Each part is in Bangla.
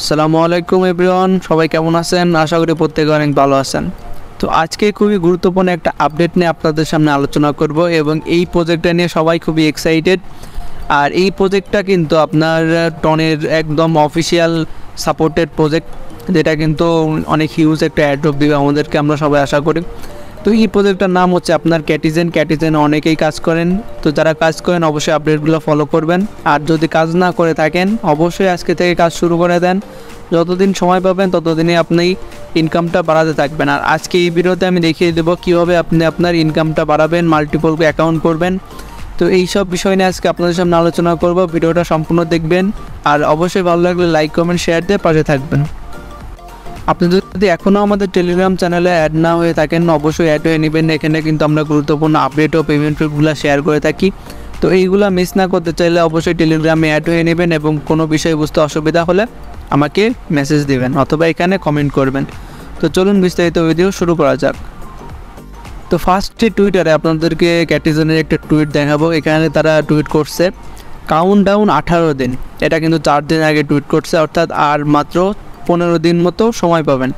আসসালামু আলাইকুম এভরিওয়ান, সবাই কেমন আছেন? আশা করি প্রত্যেকে অনেক ভালো আছেন। তো আজকে খুবই গুরুত্বপূর্ণ একটা আপডেট নিয়ে আপনাদের সামনে আলোচনা করব এবং এই প্রজেক্টটা নিয়ে সবাই খুবই এক্সাইটেড। আর এই প্রজেক্টটা কিন্তু আপনার টনের একদম অফিসিয়াল সাপোর্টেড প্রজেক্ট, যেটা কিন্তু অনেক হিউজ একটা অ্যাড্রপ দিবে আমাদেরকে, আমরা সবাই আশা করি। তো এই প্রজেক্টটার নাম হচ্ছে আপনার ক্যাটিজেনে অনেকেই কাজ করেন। তো যারা কাজ করেন অবশ্যই আপডেটগুলো ফলো করবেন, আর যদি কাজ না করে থাকেন অবশ্যই আজকে থেকে কাজ শুরু করে দেন। যতদিন সময় পাবেন ততদিনই আপনি ইনকামটা বাড়াতে থাকবেন। আর আজকে এই ভিডিওতে আমি দেখিয়ে দেবো কীভাবে আপনি আপনার ইনকামটা বাড়াবেন, মাল্টিপল অ্যাকাউন্ট করবেন। তো এই সব বিষয় নিয়ে আজকে আপনাদের সামনে আলোচনা করব। ভিডিওটা সম্পূর্ণ দেখবেন, আর অবশ্যই ভালো লাগলে লাইক কমেন্ট শেয়ার দিয়ে পাশে থাকবেন। আপনি যদি এখনও আমাদের টেলিগ্রাম চ্যানেলে অ্যাড না হয়ে থাকেন অবশ্যই অ্যাড হয়ে নেবেন। এখানে কিন্তু আমরা গুরুত্বপূর্ণ আপডেট ও পেমেন্টগুলো শেয়ার করে থাকি। তো এইগুলো মিস না করতে চাইলে অবশ্যই টেলিগ্রামে অ্যাড হয়ে নেবেন, এবং কোনো বিষয় বুঝতে অসুবিধা হলে আমাকে মেসেজ দেবেন অথবা এখানে কমেন্ট করবেন। তো চলুন বিস্তারিত ভিডিও শুরু করা যাক। তো ফার্স্টে টুইটারে আপনাদেরকে ক্যাটিজেনের একটা টুইট দেখাবো। এখানে তারা টুইট করছে কাউন্টডাউন 18 দিন। এটা কিন্তু 4 দিন আগে টুইট করছে, অর্থাৎ আর মাত্র 15 দিন মতো সময় পাবেন।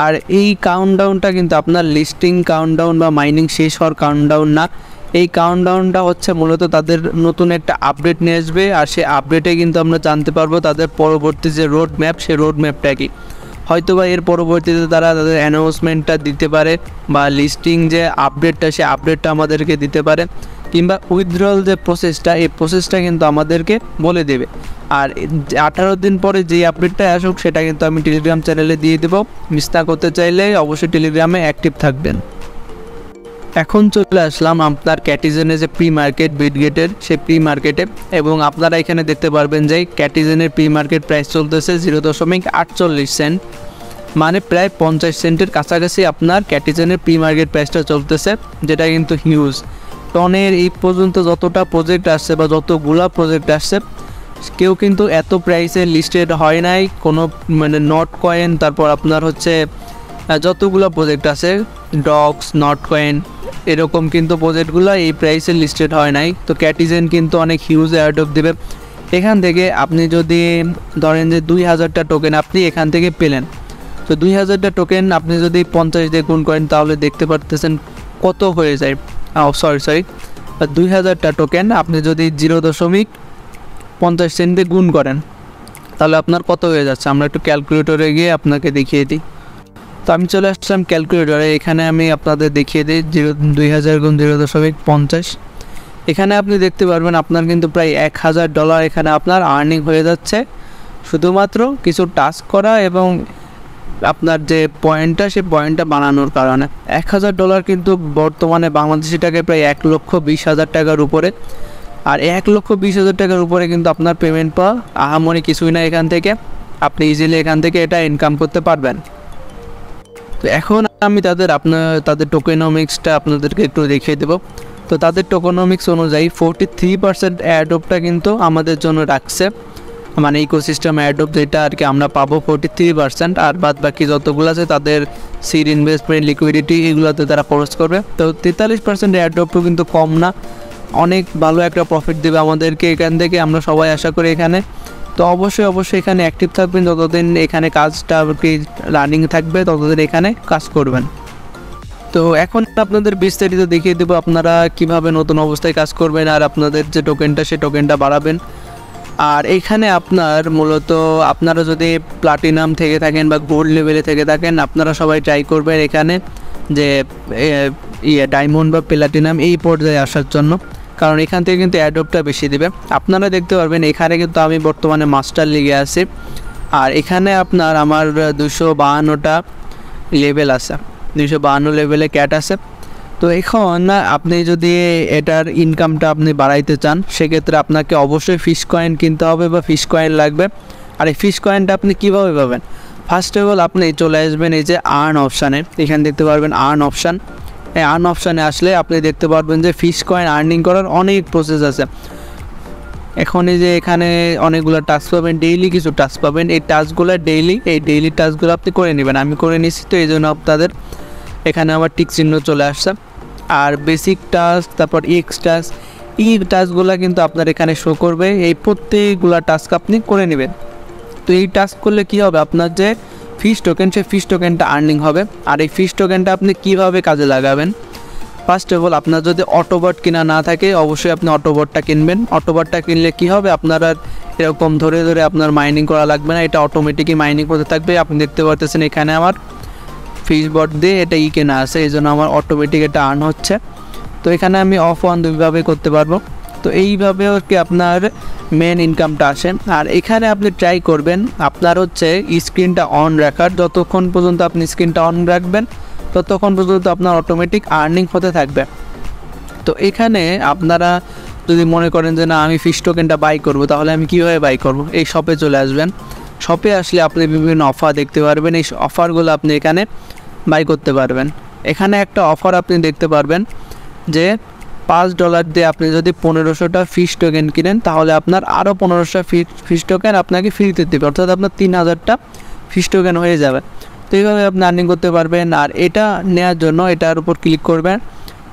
আর এই কাউন্টডাউনটা কিন্তু আপনার লিস্টিং কাউন্টডাউন বা মাইনিং শেষ হওয়ার কাউন্টডাউন না। এই কাউন্টডাউনটা হচ্ছে মূলত তাদের নতুন একটা আপডেট নিয়ে আসবে, আর সেই আপডেটে কিন্তু আমরা জানতে পারবো তাদের পরবর্তী যে রোড ম্যাপ, সেই রোড ম্যাপটা কি। হয়তোবা এর পরবর্তীতে তারা তাদের অ্যানাউন্সমেন্টটা দিতে পারে, বা লিস্টিং যে আপডেটটা সেই আপডেটটা আমাদেরকে দিতে পারে, কিংবা উইথড্রল যে প্রসেসটা, এই প্রসেসটা কিন্তু আমাদেরকে বলে দেবে। আর 18 দিন পরে যে আপডেটটা আসুক সেটা কিন্তু আমি টেলিগ্রাম চ্যানেলে দিয়ে দেবো। মিস না করতে চাইলে অবশ্যই টেলিগ্রামে অ্যাক্টিভ থাকবেন। এখন চলে আসলাম আপনার ক্যাটিজেনের যে প্রি মার্কেট বিটগেটের সেই প্রি মার্কেটে, এবং আপনারা এখানে দেখতে পারবেন যে ক্যাটিজেনের প্রি মার্কেট প্রাইস চলতেছে 0.48 সেন্ট, মানে প্রায় 50 সেন্টের কাছাকাছি আপনার ক্যাটিজেনের প্রি মার্কেট প্রাইসটা চলতেছে, যেটা কিন্তু হিউজ। টনের এই পর্যন্ত যতটা প্রজেক্ট আসছে বা যতগুলা প্রজেক্ট আসছে, কেউ কিন্তু এত প্রাইসে লিস্টেড হয় নাই কোনো, মানে নট কয়েন, তারপর আপনার হচ্ছে যতগুলো প্রজেক্ট আছে ডক্স, নট কয়েন, এরকম কিন্তু প্রজেক্টগুলো এই প্রাইসে লিস্টেড হয় নাই। তো ক্যাটিজেন কিন্তু অনেক হিউজ অ্যাডপ দেবে। এখান থেকে আপনি যদি ধরেন যে 2000টা টোকেন আপনি এখান থেকে পেলেন, তো 2000টা টোকেন আপনি যদি 50 দিয়ে গুণ করেন তাহলে দেখতে পারতেছেন কত হয়ে যায়। সরি 2000টা টোকেন আপনি যদি 0.50 সেন্ট দিয়ে গুণ করেন তাহলে আপনার কত হয়ে যাচ্ছে। আমরা একটু ক্যালকুলেটরে গিয়ে আপনাকে দেখিয়ে দিই। তো আমি চলে আসলাম ক্যালকুলেটরে, এখানে আমি আপনাদের দেখিয়ে দিই 2000 গুণ 0.50। এখানে আপনি দেখতে পারবেন আপনার কিন্তু প্রায় $1000 এখানে আপনার আর্নিং হয়ে যাচ্ছে, শুধুমাত্র কিছু টাস্ক করা এবং আপনার যে পয়েন্টটা সেই পয়েন্টটা বানানোর কারণে। $1000 কিন্তু বর্তমানে বাংলাদেশি টাকায় প্রায় 1,20,000 টাকার উপরে। আর 1,20,000 টাকার উপরে কিন্তু আপনার পেমেন্ট পাওয়া আহামরি কিছুই না। এখান থেকে আপনি ইজিলি এখান থেকে এটা ইনকাম করতে পারবেন। তো এখন আমি তাদের টোকেনমিক্সটা আপনাদেরকে একটু দেখিয়ে দেবো। তো তাদের টোকেনমিক্স অনুযায়ী 43% অ্যাডপটা কিন্তু আমাদের জন্য রাখছে, মানে ইকোসিস্টেম অ্যাডপ যেটা আর কি আমরা পাবো 43%, আর বাদ বাকি যতগুলো আছে তাদের সিড ইনভেস্টমেন্ট, লিকুইডিটি, এগুলোতে তারা খরচ করবে। তো 43% অ্যাডপও কিন্তু কম না, অনেক ভালো একটা প্রফিট দেবে আমাদেরকে এখান থেকে, আমরা সবাই আশা করি এখানে। তো অবশ্যই এখানে অ্যাক্টিভ থাকবেন, যতদিন এখানে কাজটা কি রানিং থাকবে ততদিন এখানে কাজ করবেন। তো এখন আপনাদের বিস্তারিত দেখিয়ে দেবো আপনারা কিভাবে নতুন অবস্থায় কাজ করবেন, আর আপনাদের যে টোকেনটা সেই টোকেনটা বাড়াবেন। আর এখানে আপনার মূলত আপনারা যদি প্লাটিনাম থেকে থাকেন বা গোল্ড লেভেলে থেকে থাকেন, আপনারা সবাই ট্রাই করবেন এখানে যে ডায়মন্ড বা প্লাটিনাম এই পর্যায়ে আসার জন্য, কারণ এখান থেকে কিন্তু অ্যাডপটা বেশি দেবে। আপনারা দেখতে পারবেন এখানে কিন্তু আমি বর্তমানে মাস্টার লিগে আছি, আর এখানে আপনার আমার 252টা লেভেল আছে, 252 লেভেলে ক্যাট আছে। তো এখন আপনি যদি এটার ইনকামটা আপনি বাড়াইতে চান সেক্ষেত্রে আপনাকে অবশ্যই ফিশ কয়েন কিনতে হবে বা ফিশ কয়েন লাগবে। আর এই ফিশ কয়েনটা আপনি কীভাবে পাবেন? ফার্স্ট অফ অল আপনি চলে আসবেন এই যে আর্ন অপশানে, এখানে দেখতে পারবেন আর্ন অপশান। এই আর্ন অপশানে আসলে আপনি দেখতে পারবেন যে ফিশ কয়েন আর্নিং করার অনেক প্রসেস আছে। এখন এই যে এখানে অনেকগুলো টাস্ক পাবেন, ডেইলি কিছু টাস্ক পাবেন। এই টাস্কগুলো ডেইলি টাস্কগুলো আপনি করে নেবেন। আমি করে নিচ্ছি, তো এই জন্য আপনাদের এখানে আমার টিক চিহ্ন চলে আসছে। আর বেসিক টাস্ক, তারপর এক্স টাস্ক, এই টাস্কগুলো কিন্তু আপনার এখানে শো করবে। এই প্রত্যেকগুলো টাস্ক আপনি করে নেবেন। তো তো এই টাস্ক করলে কী হবে, আপনার যে ফিশ টোকেন সেই ফিশ টোকেনটা আর্নিং হবে। আর এই ফিশ টোকেনটা আপনি কীভাবে কাজে লাগাবেন, ফার্স্ট অফ অল আপনার যদি অটোবট কিনা না থাকে অবশ্যই আপনি অটোবটটা কিনবেন। অটোবটটা কিনলে কী হবে, আপনার আর এরকম ধরে ধরে আপনার মাইনিং করা লাগবে না, এটা অটোমেটিকই মাইনিং করতে থাকবে। আপনি দেখতে পারতেছেন এখানে আমার ফিশবট দিয়ে এটা কেনা আছে, এই জন্য আমার অটোমেটিক এটা আর্ন হচ্ছে। তো এখানে আমি অফ অন দুইভাবে করতে পারবো। তো এইভাবে কি আপনার মেন ইনকামটা আসে। আর এখানে আপনি ট্রাই করবেন আপনার হচ্ছে স্ক্রিনটা অন রাখার, যতক্ষণ পর্যন্ত আপনি স্ক্রিনটা অন রাখবেন ততক্ষণ পর্যন্ত আপনার অটোমেটিক আর্নিং হতে থাকবে। তো এখানে আপনারা যদি মনে করেন যে না আমি ফিশ টোকেনটা বাই করব, তাহলে আমি কীভাবে বাই করব, এই শপে চলে আসবেন। শপে আসলে আপনি বিভিন্ন অফার দেখতে পারবেন, এই অফারগুলো আপনি এখানে বাই করতে পারবেন। এখানে একটা অফার আপনি দেখতে পারবেন যে $5 দিয়ে আপনি যদি 1500টা ফিশ টোকেন কিনেন তাহলে আপনার আরও 1500টা ফিশ টোকেন আপনাকে ফ্রিতে দেবে, অর্থাৎ আপনার 3000টা ফিশ টোকেন হয়ে যাবে। তো এইভাবে আপনি আর্নিং করতে পারবেন। আর এটা নেওয়ার জন্য এটার উপর ক্লিক করবেন।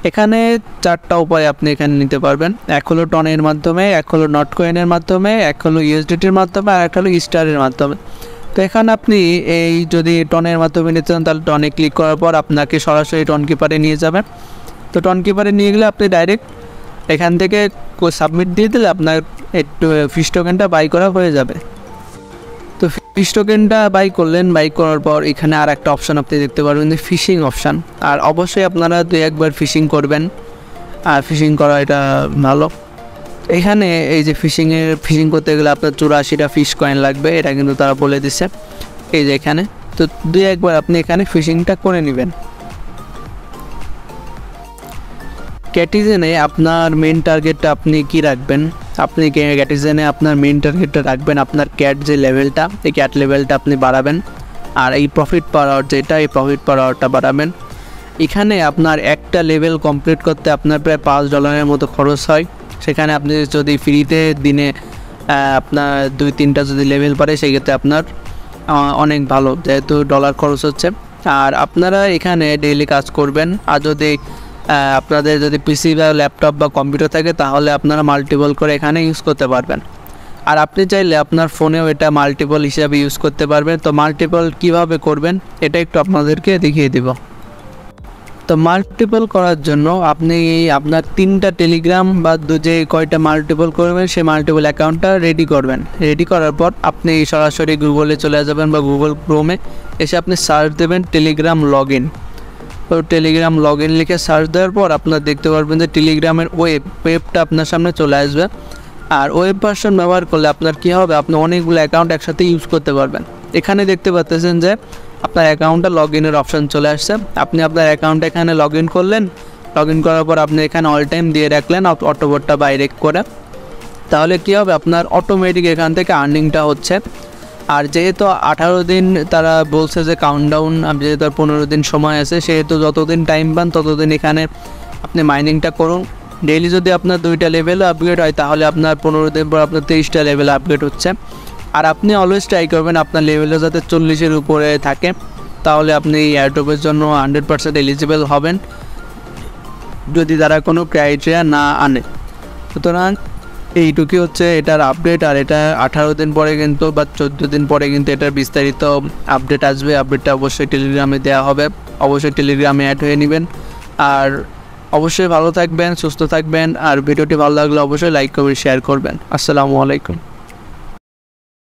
এখানে 4টা উপায় আপনি এখানে নিতে পারবেন। এক হলো টনের মাধ্যমে, এক হলো নট কয়েনের মাধ্যমে, এক হলো USDTর মাধ্যমে, আর একটা হলো স্টারের মাধ্যমে। তো এখানে আপনি এই যদি টনের মাধ্যমে নিতে চান তাহলে টনে ক্লিক করার পর আপনাকে সরাসরি টন কিপারে নিয়ে যাবে। তো টন কিপারে নিয়ে গেলে আপনি ডাইরেক্ট এখান থেকে সাবমিট দিয়ে দিলে আপনার একটু ফিশ টোকেনটা বাই করা হয়ে যাবে। তো ফিশ টোকেনটা বাই করলেন, বাই করার পর এখানে আর একটা অপশান আপনি দেখতে পারবেন যে ফিশিং অপশান। আর অবশ্যই আপনারা 2-1বার ফিশিং করবেন, আর ফিশিং করা এটা ভালো। এখানে এই যে ফিশিং করতে গেলে আপনার 84টা ফিশ কয়েন লাগবে, এটা কিন্তু তারা বলে দিচ্ছে এই যে এখানে। তো 2-1বার আপনি এখানে ফিশিংটা করে নেবেন। ক্যাটিজেনে আপনার মেন টার্গেটটা আপনি কি রাখবেন, আপনি ক্যাটিজেনে আপনার মেন টার্গেটটা রাখবেন আপনার ক্যাট যে লেভেলটা, এই ক্যাট লেভেলটা আপনি বাড়াবেন। আর এই প্রফিট পার আওয়ার যেটা, এই প্রফিট পার আওয়ারটা বাড়াবেন। এখানে আপনার একটা লেভেল কমপ্লিট করতে আপনার প্রায় $5 মতো খরচ হয়। সেখানে আপনি যদি ফ্রিতে দিনে আপনার 2-3টা যদি লেভেল পারে সেক্ষেত্রে আপনার অনেক ভালো, যেহেতু ডলার খরচ হচ্ছে। আর আপনারা এখানে ডেইলি কাজ করবেন। আর যদি আপনাদের যদি পিসি বা ল্যাপটপ বা কম্পিউটার থাকে তাহলে আপনারা মাল্টিপল করে এখানে ইউজ করতে পারবেন। আর আপনি চাইলে আপনার ফোনেও এটা মাল্টিপল হিসাবে ইউজ করতে পারবেন। তো মাল্টিপল কিভাবে করবেন এটা একটু আপনাদেরকে দেখিয়ে দিব। তো মাল্টিপল করার জন্য আপনি আপনার 3টা টেলিগ্রাম বা যে কয়টা মাল্টিপল করবেন সেই মাল্টিপল অ্যাকাউন্টটা রেডি করবেন। রেডি করার পর আপনি সরাসরি গুগলে চলে যাবেন বা গুগল ক্রোমে এসে আপনি সার্চ দেবেন টেলিগ্রাম লগ ইন। তো টেলিগ্রাম লগ ইন লিখে সার্চ দেওয়ার পর আপনার দেখতে পারবেন যে টেলিগ্রামের ওয়েবটা আপনার সামনে চলে আসবে। আর ওয়েব ভার্সন ব্যবহার করলে আপনার কী হবে, আপনি অনেকগুলো অ্যাকাউন্ট একসাথে ইউজ করতে পারবেন। এখানে দেখতে পাচ্ছেন যে আপনার অ্যাকাউন্টটা লগ ইনের অপশান চলে আসছে। আপনি আপনার অ্যাকাউন্টটা এখানে লগ ইন করলেন, লগ ইন করার পর আপনি এখানে অল টাইম দিয়ে রাখলেন অটোবোটটা বাইরে করে, তাহলে কী হবে আপনার অটোমেটিক এখান থেকে আর্নিংটা হচ্ছে। আর যেহেতু 18 দিন তারা বলছে যে কাউন্টডাউন, যেহেতু 15 দিন সময় আছে, সেহেতু যতদিন টাইম পান ততদিন এখানে আপনি মাইনিংটা করুন। ডেইলি যদি আপনার 2টা লেভেল আপগ্রেড হয় তাহলে আপনার 15 দিন পর আপনার 23টা লেভেল আপগ্রেড হচ্ছে। আর আপনি অলওয়েজ ট্রাই করবেন আপনার লেভেলটা যাতে 40-এর উপরে থাকে, তাহলে আপনি এয়ারড্রপের জন্য 100% এলিজিবল হবেন যদি তারা কোনো ক্রাইটেরিয়া না আনে। সুতরাং এইটুকুই হচ্ছে এটার আপডেট। আর এটা 18 দিন পরে কিন্তু বা 14 দিন পরে কিন্তু এটার বিস্তারিত আপডেট আসবে। আপডেটটা অবশ্যই টেলিগ্রামে দেওয়া হবে, অবশ্যই টেলিগ্রামে অ্যাড হয়ে নেবেন। আর অবশ্যই ভালো থাকবেন, সুস্থ থাকবেন। আর ভিডিওটি ভালো লাগলে অবশ্যই লাইক করবেন, শেয়ার করবেন। আসসালামু আলাইকুম।